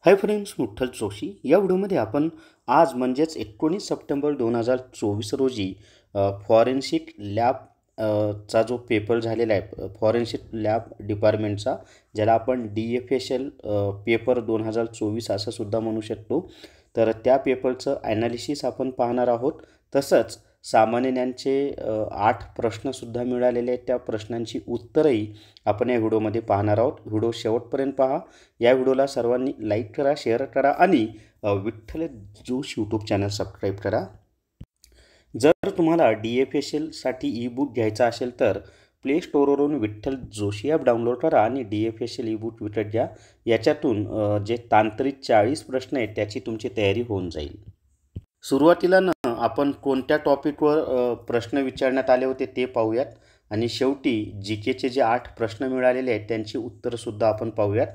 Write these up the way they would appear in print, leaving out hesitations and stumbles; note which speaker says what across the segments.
Speaker 1: Hi friends, Vitthal Joshi या व्हिडिओमध्ये आपण आज म्हणजेच 19 सप्टेंबर 2024 रोजी फॉरेन्सिक लॅब चा जो पेपर झालेला आहे, फॉरेन्सिक लॅब डिपार्टमेंटचा, ज्याला आपण DFSL पेपर 2024 असं सुद्धा म्हणू शकतो. तर त्या पेपरचं ॲनालिसिस आपण पाहणार आहोत. तसंच सामान्य ज्ञानचे 8 प्रश्नसुद्धा मिळालेले आहेत. त्या प्रश्नांची उत्तरंही आपण या व्हिडिओमध्ये पाहणार आहोत. व्हिडिओ शेवटपर्यंत पहा. या व्हिडिओला सर्वांनी लाईक करा, शेअर करा आणि Vitthal Joshi YouTube channel subscribe करा. जर तुम्हाला DFSLसाठी ई-बुक घ्यायचा असेल तर प्ले स्टोअरवरून विठ्ठल जोशी ॲप डाउनलोड करा आणि DFSL ई-बुक विकत घ्या. याच्यातून जे तांत्रिक 40 प्रश्न आहेत त्याची तुमची तयारी होऊन जाईल. सुरुवातीला आपण कोणत्या टॉपिकवर प्रश्न विचारण्यात आले होते ते पाहूयात आणि शेवटी GKचे जे 8 प्रश्न मिळालेले आहेत त्यांची उत्तरंसुद्धा आपण पाहूयात.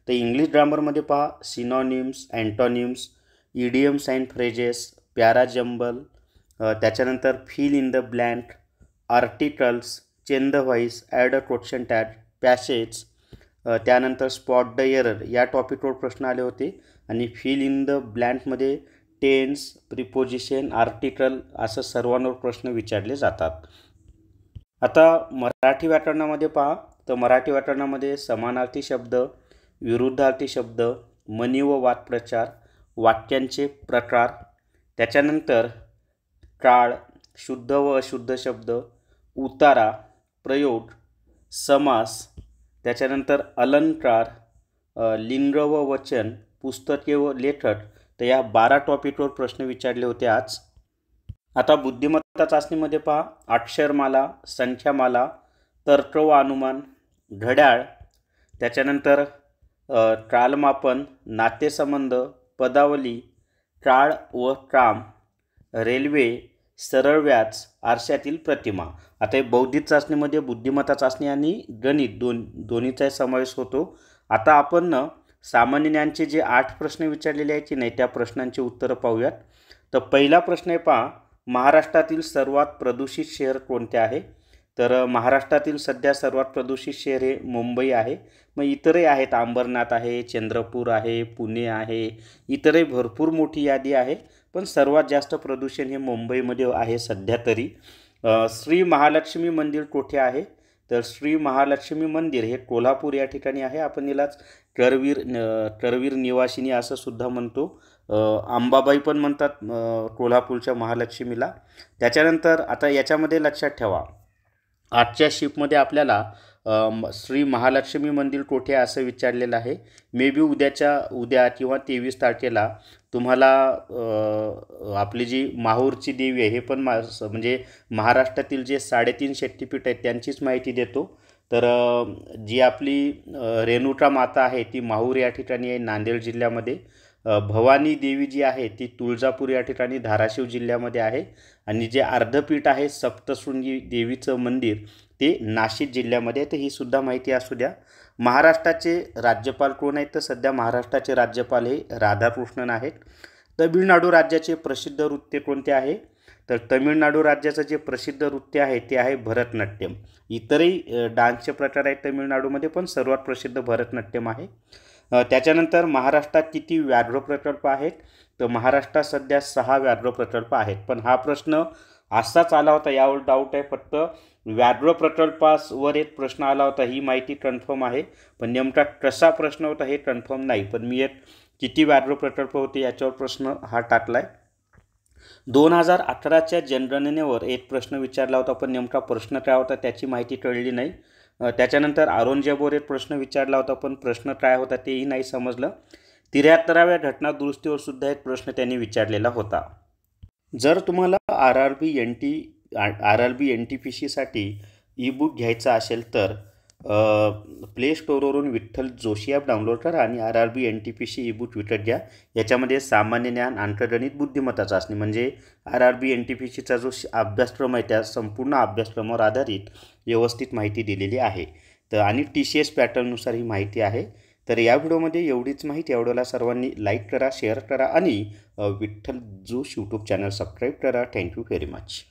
Speaker 1: तर इंग्लिश ग्रामरमध्ये पहा, synonyms, antonyms, idioms and phrases, parajumble, त्याच्यानंतर fill in the blank, articles, change the voice, add a question tag, passage, त्यानंतर स्पॉट द एरर या टॉपिकवर प्रश्न आले होते. आणि फिल इन द ब्लँकमध्ये टेन्स, प्रिपोजिशन, आर्टिकल असं सर्वांवर प्रश्न विचारले जातात. आता मराठी व्याकरणामध्ये पहा, तर मराठी व्याकरणामध्ये समानार्थी शब्द, विरुद्धार्थी शब्द, म्हणी व वाक्प्रचार, वाक्यांचे प्रकार, त्याच्यानंतर काळ, शुद्ध व अशुद्ध शब्द, उतारा, प्रयोग, समास, त्याच्यानंतर अलंकार, लिंग व वचन, पुस्तके व लेखक. तर या 12 टॉपिकवर प्रश्न विचारले होते आज. आता बुद्धिमत्ता चाचणीमध्ये पहा, अक्षरमाला, संख्यामाला, तर्क व अनुमान, घड्याळ, त्याच्यानंतर कालमापन, नातेसंबंध, पदावली, काळ व काम, रेल्वे, सरळ व्याज, आरशातील प्रतिमा. आता हे बौद्धिक चाचणीमध्ये बुद्धिमत्ता चाचणी आणि गणित दोन्हीचा समावेश होतो. आता आपण सामान्य ज्ञानचे जे 8 प्रश्न विचारलेले आहेत की नाही त्या प्रश्नांची उत्तरं पाहूयात. तर पहिला प्रश्न आहे पहा, महाराष्ट्रातील सर्वात प्रदूषित शहर कोणते आहे? तर महाराष्ट्रातील सध्या सर्वात प्रदूषित शहर हे मुंबई आहे. मग इतरही आहेत, अंबरनाथ आहे, चंद्रपूर आहे, पुणे आहे, इतरही भरपूर मोठी यादी आहे. पण सर्वात जास्त प्रदूषण हे मुंबईमध्ये आहे सध्या तरी. श्री महालक्ष्मी मंदिर कुठे आहे? तर श्री महालक्ष्मी मंदिर हे कोल्हापूर या ठिकाणी आहे. आपण यालाच करवीर निवासिनी असं सुद्धा म्हणतो. अंबाबाई पण म्हणतात कोल्हापूरच्या महालक्ष्मीला. त्याच्यानंतर आता याच्यामध्ये लक्षात ठेवा, आजच्या शिफ्टमध्ये आपल्याला श्री महालक्ष्मी मंदिर कोठे असं विचारलेलं आहे. मे बी उद्या किंवा 23 तारखेला तुम्हाला आपली जी माहूरची देवी आहे हे पण म्हणजे महाराष्ट्रातील जे 3.5 शक्तिपीठ आहेत त्यांचीच माहिती देतो. तर जी आपली रेणुका माता आहे ती माहूर या ठिकाणी आहे, नांदेड जिल्ह्यामध्ये. भवानी देवी जी आहे ती तुळजापूर या ठिकाणी धाराशिव जिल्ह्यामध्ये आहे. आणि जे अर्धपीठ आहे सप्तशृंगी देवीचं मंदिर ते नाशिक जिल्ह्यामध्ये आहे. तर ही सुद्धा माहिती असू द्या. महाराष्ट्राचे राज्यपाल कोण आहेत? तर सध्या महाराष्ट्राचे राज्यपाल हे राधाकृष्णन आहेत. तमिळनाडू राज्याचे प्रसिद्ध नृत्य कोणते आहे? तर तमिळनाडू राज्याचं जे प्रसिद्ध नृत्य आहे ते आहे भरतनाट्यम. इतरही डान्सचे प्रकार आहेत तमिळनाडूमध्ये, पण सर्वात प्रसिद्ध भरतनाट्यम आहे. त्याच्यानंतर महाराष्ट्रात किती व्याघ्र प्रकल्प आहेत? तर महाराष्ट्रात सध्या 6 व्याघ्र प्रकल्प आहेत. पण हा प्रश्न असाच आला होता, यावर डाऊट आहे. फक्त व्याघ्र प्रकल्पावर एक प्रश्न आला होता, ही माहिती कन्फर्म आहे. पण नेमका कसा प्रश्न होता हे कन्फर्म नाही. पण मी एक किती व्याघ्र प्रकल्प होते याच्यावर प्रश्न हा टाकला आहे. 2011च्या जनगणनेवर एक प्रश्न विचारला होता, पण नेमका प्रश्न काय होता त्याची माहिती कळली नाही. त्याच्यानंतर औरंगजेबावर एक प्रश्न विचारला होता, पण प्रश्न काय होता तेही नाही समजलं. 73व्या घटना दुरुस्तीवर सुद्धा एक प्रश्न त्यांनी विचारलेला होता. जर तुम्हाला RRB NTPCसाठी ई-बुक घ्यायचा असेल तर प्ले स्टोअरवरून विठ्ठल जोशी ॲप डाउनलोड करा आणि RRB NTPC ई-बुक विकत घ्या. याच्यामध्ये सामान्य ज्ञान, अंकगणित, बुद्धिमत्ता चाचणी म्हणजे RRB NTPCचा जो अभ्यासक्रम आहे त्या संपूर्ण अभ्यासक्रमावर आधारित व्यवस्थित माहिती दिलेली आहे. तर आणि TCS पॅटर्ननुसार ही माहिती आहे. तर या व्हिडिओमध्ये एवढीच माहिती. व्हिडिओला सर्वांनी लाईक करा, शेअर करा आणि Vitthal Joshi YouTube channel subscribe करा. Thank you very much.